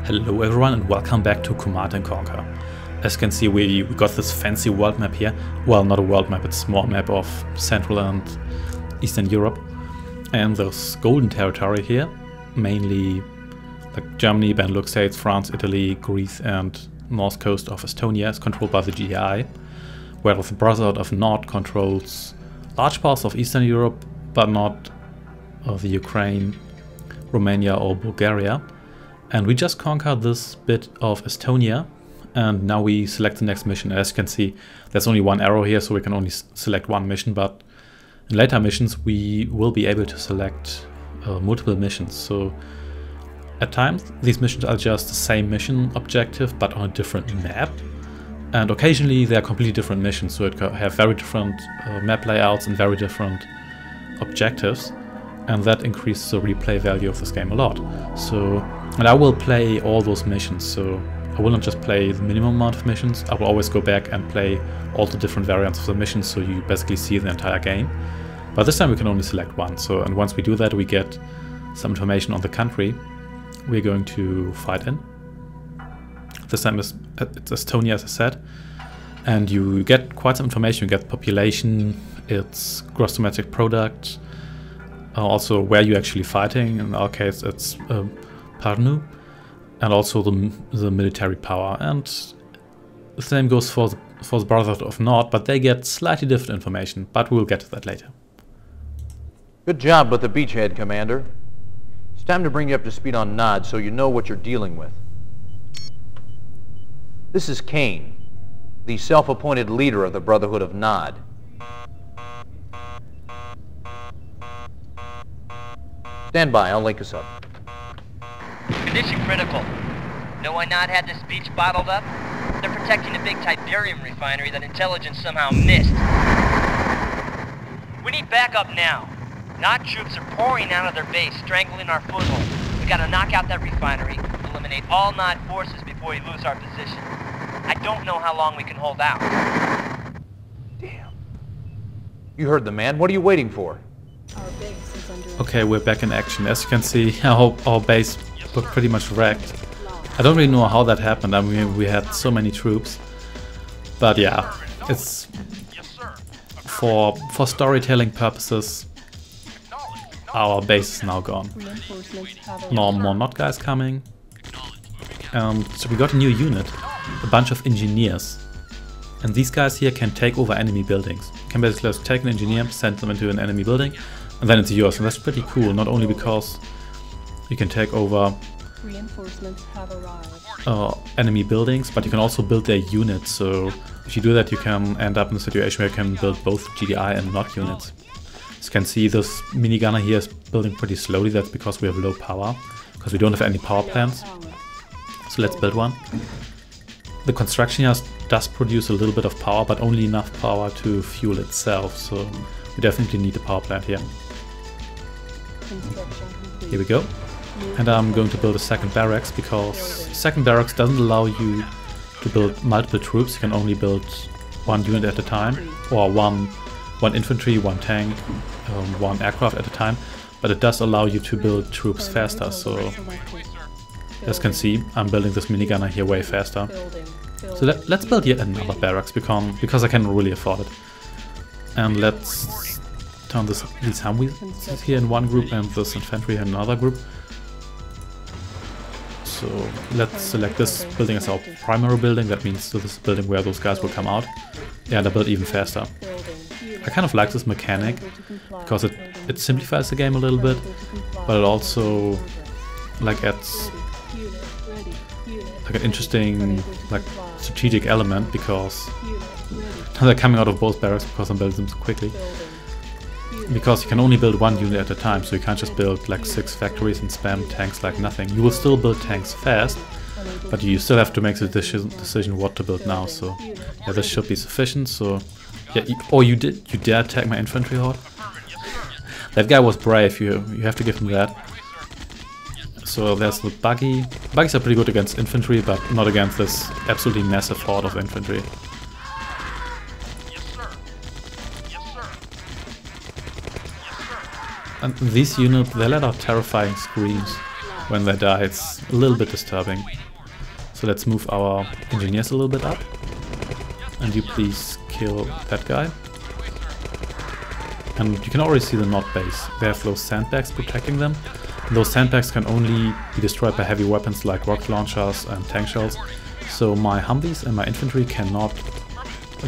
Hello everyone and welcome back to Command & Conquer. As you can see, we got this fancy world map here. Well, not a world map, it's a small map of Central and Eastern Europe. And this golden territory here, mainly like Germany, Benelux states, France, Italy, Greece and north coast of Estonia is controlled by the GDI, whereas the Brotherhood of Nod controls large parts of Eastern Europe, but not the Ukraine, Romania or Bulgaria. And we just conquered this bit of Estonia, and now we select the next mission. As you can see, there's only one arrow here, so we can only select one mission, but in later missions we will be able to select multiple missions. So at times these missions are just the same mission objective, but on a different map. And occasionally they are completely different missions, so it can have very different map layouts and very different objectives. And that increases the replay value of this game a lot. And I will play all those missions, so I will not just play the minimum amount of missions, I will always go back and play all the different variants of the missions, so you basically see the entire game. But this time we can only select one, and once we do that we get some information on the country we're going to fight in. This time it's Estonia, as I said, and you get quite some information. You get population, its gross domestic product, also where you're actually fighting. In our case it's Parnu, and also the military power. And the same goes for the Brotherhood of Nod, but they get slightly different information, but we'll get to that later. Good job with the beachhead, Commander. It's time to bring you up to speed on Nod so you know what you're dealing with. This is Kane, the self-appointed leader of the Brotherhood of Nod. Stand by, I'll link us up. Condition critical. Know why Nod had this beach bottled up? They're protecting a big Tiberium refinery that intelligence somehow missed. We need backup now. Nod troops are pouring out of their base, strangling our foothold. We gotta knock out that refinery, eliminate all Nod forces before we lose our position. I don't know how long we can hold out. Damn. You heard the man. What are you waiting for? Okay, we're back in action. As you can see, our base looked pretty much wrecked. I don't really know how that happened. I mean, we had so many troops. But yeah, it's for storytelling purposes, our base is now gone. No more Nod guys coming. So we got a new unit, a bunch of engineers. And these guys here can take over enemy buildings. You can basically just take an engineer, send them into an enemy building, and then it's yours. And that's pretty cool, not only because you can take over enemy buildings, but you can also build their units. So if you do that, you can end up in a situation where you can build both GDI and Nod units. As you can see, this minigunner here is building pretty slowly. That's because we have low power, because we don't have any power plants. So let's build one. The construction here does produce a little bit of power, but only enough power to fuel itself. So we definitely need a power plant here. Here we go. And I'm going to build a second barracks, because second barracks doesn't allow you to build multiple troops. You can only build one unit at a time, or one infantry, one tank, one aircraft at a time. But it does allow you to build troops faster. So as you can see, I'm building this minigunner here way faster. So let's build yet another barracks, because I can really afford it. And let's turn these Humvees here in one group and this infantry in another group. So let's select this building as our primary building. That means this is the building where those guys will come out. Yeah, they're built even faster. I kind of like this mechanic, because it simplifies the game a little bit, but it also adds an interesting strategic element, because they're coming out of both barracks because I'm building them so quickly. Because you can only build one unit at a time, so you can't just build 6 factories and spam tanks like nothing. You will still build tanks fast, but you still have to make the decision what to build now. So yeah, this should be sufficient. So yeah, you dared attack my infantry horde. That guy was brave. You have to give him that. So there's the buggy. Buggies are pretty good against infantry, but not against this absolutely massive horde of infantry. And these units, they let out terrifying screams when they die, it's a little bit disturbing. So let's move our engineers a little bit up. And you please kill that guy. And you can already see the Nod base. They have those sandbags protecting them. And those sandbags can only be destroyed by heavy weapons like rocket launchers and tank shells. So my Humvees and my infantry cannot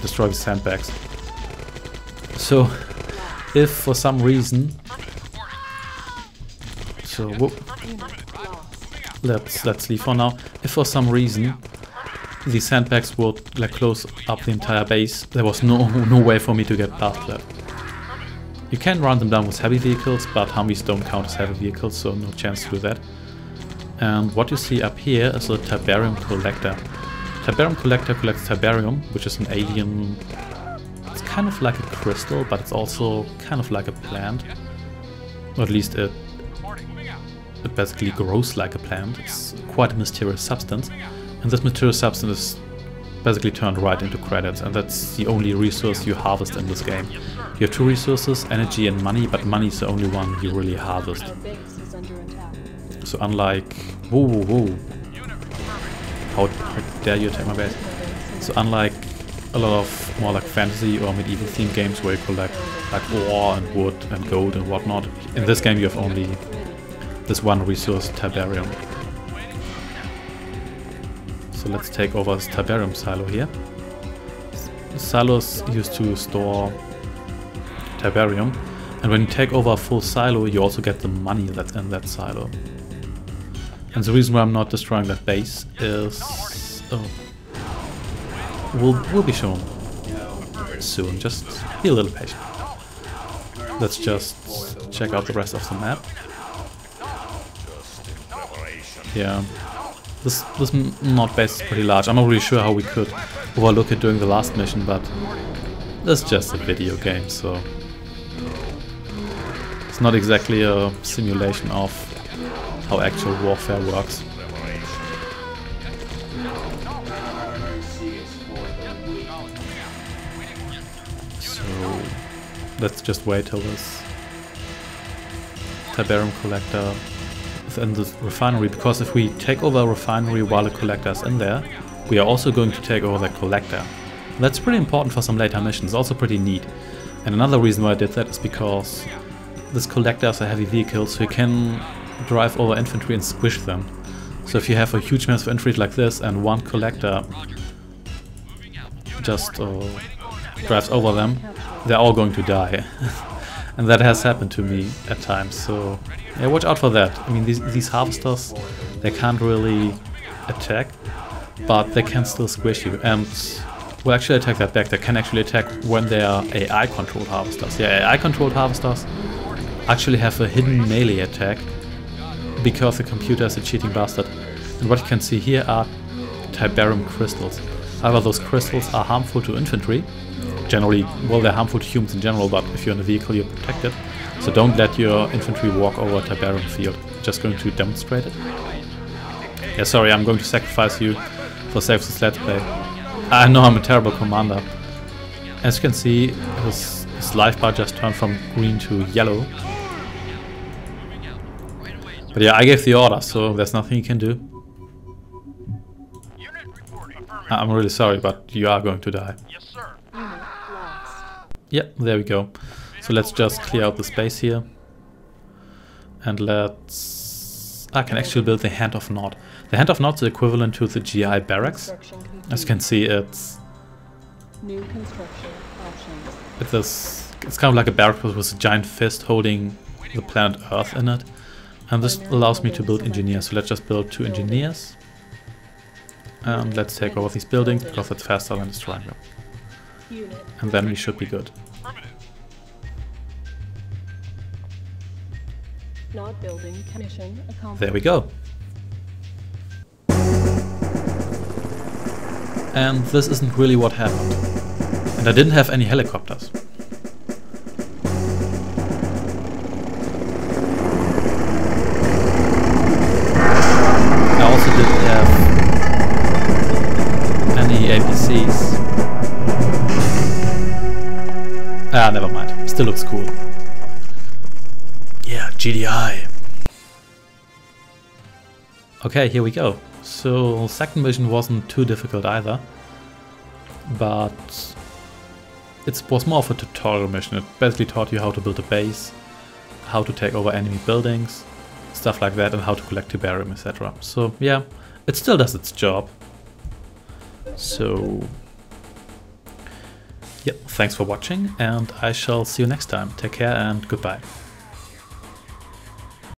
destroy the sandbags. So if for some reason... So let's leave for now. If for some reason the sandbags would like close up the entire base, there was no way for me to get past that. You can run them down with heavy vehicles, but Humvees don't count as heavy vehicles, so no chance to do that. And what you see up here is a Tiberium collector. Tiberium collector collects Tiberium, which is an alien. It's kind of like a crystal, but it's also kind of like a plant. Or at least it basically grows like a plant. It's quite a mysterious substance. And this mysterious substance is basically turned right into credits, and that's the only resource you harvest in this game. You have two resources, energy and money, but money is the only one you really harvest. So unlike... Whoa. How dare you attack my base? So unlike a lot of more like fantasy or medieval themed games where you collect like ore and wood and gold and whatnot, in this game you have only this one resource, Tiberium. So let's take over this Tiberium silo here. Silos used to store Tiberium, and when you take over a full silo you also get the money that's in that silo. And the reason why I'm not destroying that base is... will be shown soon, just be a little patient. Let's just check out the rest of the map. Yeah. This Nod base is pretty large. I'm not really sure how we could overlook it during the last mission, but it's just a video game, so it's not exactly a simulation of how actual warfare works. So let's just wait till this Tiberium collector in the refinery, because if we take over a refinery while the collector is in there, we are also going to take over the collector. That's pretty important for some later missions, also pretty neat. And another reason why I did that is because this collector is a heavy vehicle, so you can drive over infantry and squish them. So if you have a huge mass of infantry like this and one collector just drives over them, they're all going to die. And that has happened to me at times, so yeah, watch out for that. I mean, these harvesters, they can't really attack, but they can still squish you. And we'll actually take that back. They can actually attack when they are AI-controlled harvesters. Yeah, AI-controlled harvesters actually have a hidden melee attack because the computer is a cheating bastard. And what you can see here are Tiberium crystals. However, those crystals are harmful to infantry. Generally, well, they're harmful to humans in general, but if you're in a vehicle, you're protected. So don't let your infantry walk over a Tiberium field. Just going to demonstrate it. Yeah, sorry, I'm going to sacrifice you for sake of this let's play. I know I'm a terrible commander. As you can see, his life bar just turned from green to yellow. But yeah, I gave the order, so there's nothing you can do. I'm really sorry, but you are going to die. Yes, sir. Yeah, there we go. So let's just clear out the space here. And let's... I can actually build the Hand of Nod. The Hand of Nod is equivalent to the GI barracks. As you can see, it's... New construction options. It's kind of like a barrack with a giant fist holding the planet Earth in it. And this allows me to build engineers. So let's just build 2 engineers. And let's take over these buildings because it's faster than destroying them. And then we should be good. Not building mission accomplished. There we go. And this isn't really what happened. And I didn't have any helicopters. I also didn't have any APCs. Ah, never mind. Still looks cool. Yeah, GDI. Okay, here we go. So second mission wasn't too difficult either, but it was more of a tutorial mission. It basically taught you how to build a base, how to take over enemy buildings, stuff like that, and how to collect Tiberium, etc. So yeah, it still does its job. So yeah, thanks for watching, and I shall see you next time. Take care and goodbye.